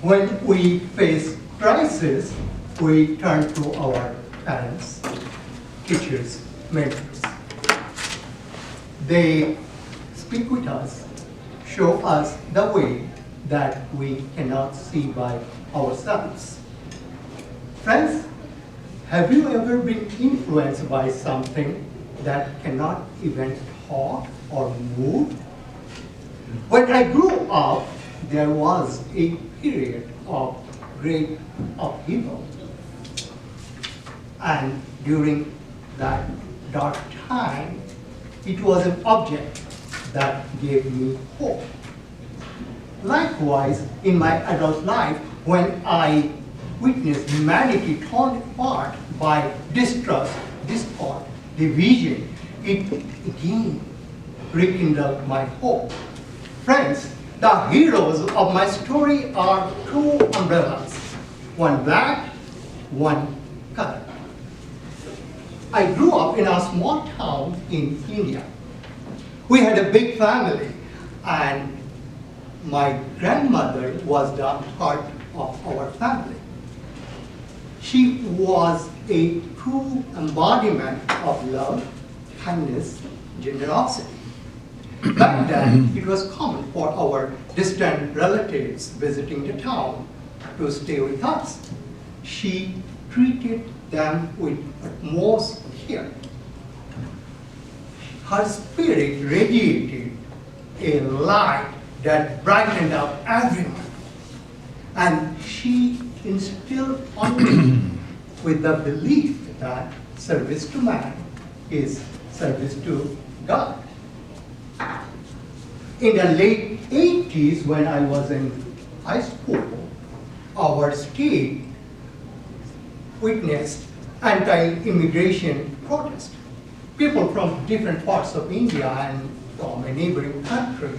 When we face crisis, we turn to our parents, teachers, mentors. They speak with us, show us the way that we cannot see by ourselves. Friends, have you ever been influenced by something that cannot even talk or move? When I grew up, there was a period of great upheaval. And during that dark time, it was an object that gave me hope. Likewise, in my adult life, when I witnessed humanity torn apart by distrust, discord, division, it again rekindled my hope. Friends, the heroes of my story are two umbrellas, one black, one colored. I grew up in a small town in India. We had a big family, and my grandmother was the heart of our family. She was a true embodiment of love, kindness, generosity. Back then, it was common for our distant relatives visiting the town to stay with us. She treated them with utmost care. Her spirit radiated a light that brightened up everyone. And she instilled on me with the belief that service to man is service to God. In the late 80s, when I was in high school, our state witnessed anti-immigration protest. People from different parts of India and from a neighboring country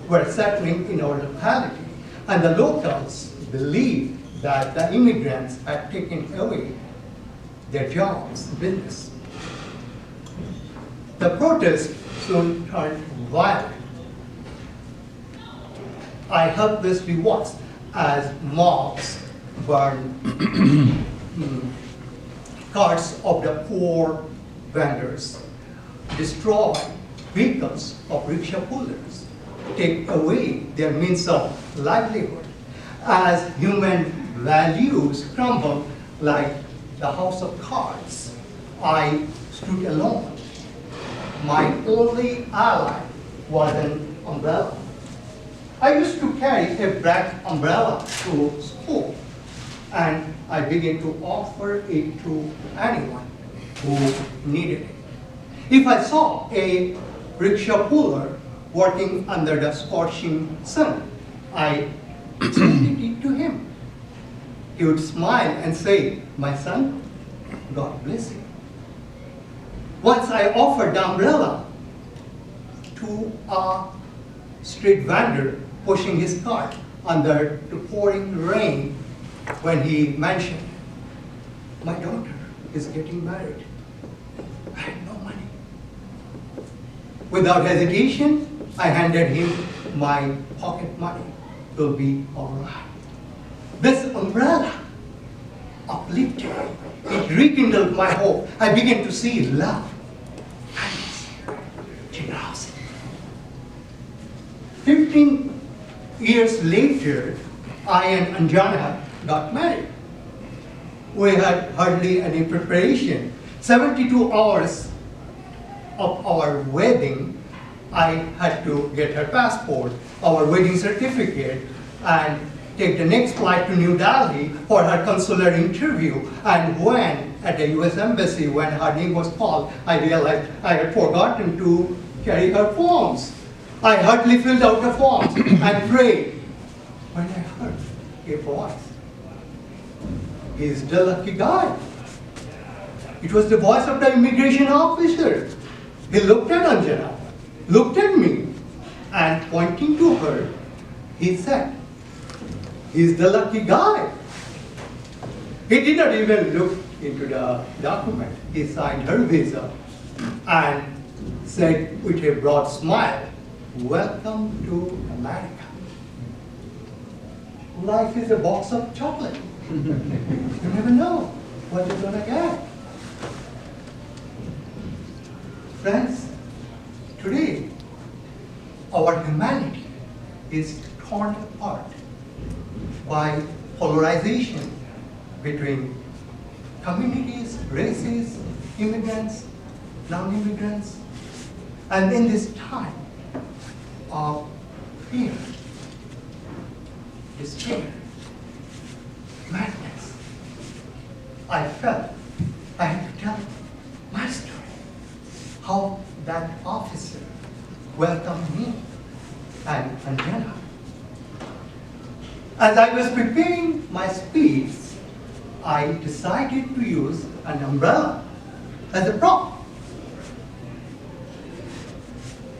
were settling in our locality, and the locals believed that the immigrants had taken away their jobs, business. The protest soon turned violent. I helplessly watched as mobs burned carts of the poor vendors, destroy vehicles of rickshaw pullers, take away their means of livelihood. As human values crumbled like the house of cards, I stood alone. My only ally was an umbrella. I used to carry a black umbrella to school, and I began to offer it to anyone who needed it. If I saw a rickshaw puller working under the scorching sun, I extended it to him. He would smile and say, "My son, God bless you." Once I offered the umbrella to a street vendor pushing his cart under the pouring rain when he mentioned, "My daughter is getting married. I have no money." Without hesitation, I handed him my pocket money. "Will be all right." This umbrella uplifted me. It rekindled my hope. I began to see love, kindness, generosity. 15 years later, I and Anjana got married. We had hardly any preparation. 72 hours of our wedding, I had to get her passport, our wedding certificate, and take the next flight to New Delhi for her consular interview. And when, at the US Embassy, when her name was called, I realized I had forgotten to carry her forms. I hurriedly filled out the forms and prayed. When I heard a voice, "He's the lucky guy." It was the voice of the immigration officer. He looked at Anjana, looked at me, and pointing to her, he said, "He's the lucky guy." He did not even look into the document. He signed her visa and said with a broad smile, "Welcome to America." life is a box of chocolate. You never know what you're gonna get. Friends, today our humanity is torn apart by polarization between communities, races, immigrants, non-immigrants, and in this time of fear, despair, madness, I felt I had to tell my story, how that officer welcomed me and Anjana. As I was preparing my speech, I decided to use an umbrella as a prop,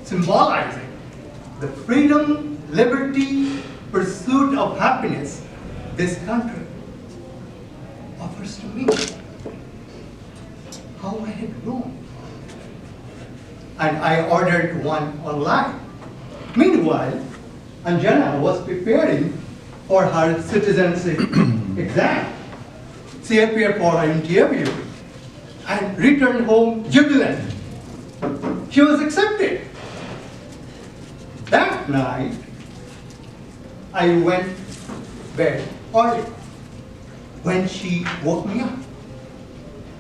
symbolizing the freedom, liberty, pursuit of happiness this country offers to me. How I had grown. And I ordered one online. Meanwhile, Anjana was preparing for her citizenship exam. She appeared for her interview and returned home jubilant. She was accepted. That night, I went to bed early. When she woke me up,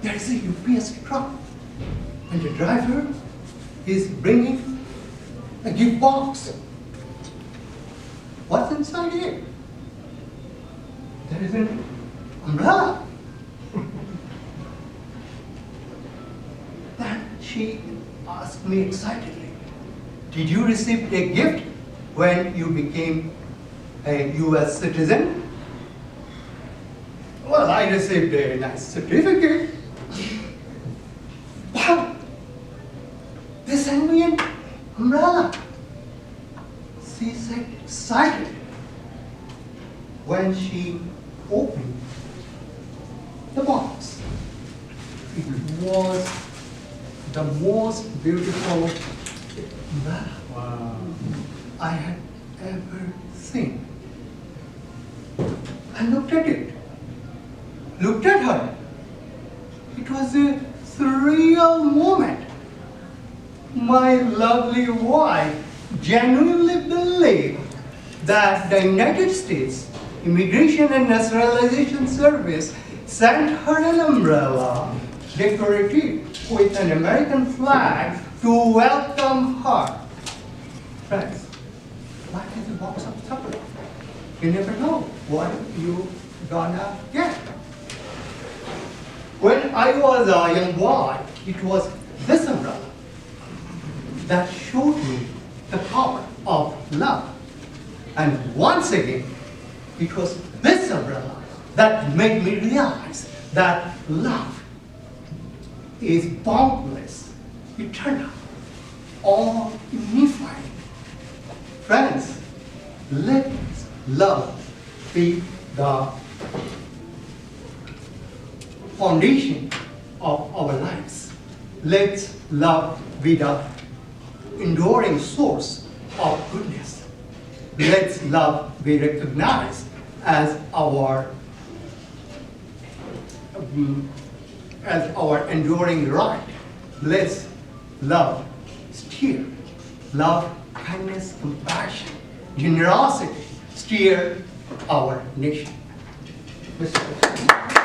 there is a UPS truck, and the driver is bringing a gift box. What's inside it? There is an umbrella. Then she asked me excitedly, "Did you receive a gift when you became a US citizen?" Well, I received a nice certificate. Wow! They sent me an umbrella. She said, excited. When she opened the box, it was the most beautiful umbrella I had ever seen. I looked at it, looked at her. It was a surreal moment. My lovely wife genuinely believed that the United States Immigration and Naturalization Service sent her an umbrella decorated with an American flag to welcome her. Friends, life is a box of chocolate. You never know what you're gonna get. When I was a young boy, it was this umbrella that showed me the power of love. And once again, it was this umbrella that made me realize that love is boundless, eternal, all unifying. Friends, let love be the foundation of our lives. Let love be the enduring source of goodness. Let love be recognized as our enduring right. Let love steer. Love, kindness, compassion, generosity steer our nation. Mr. President.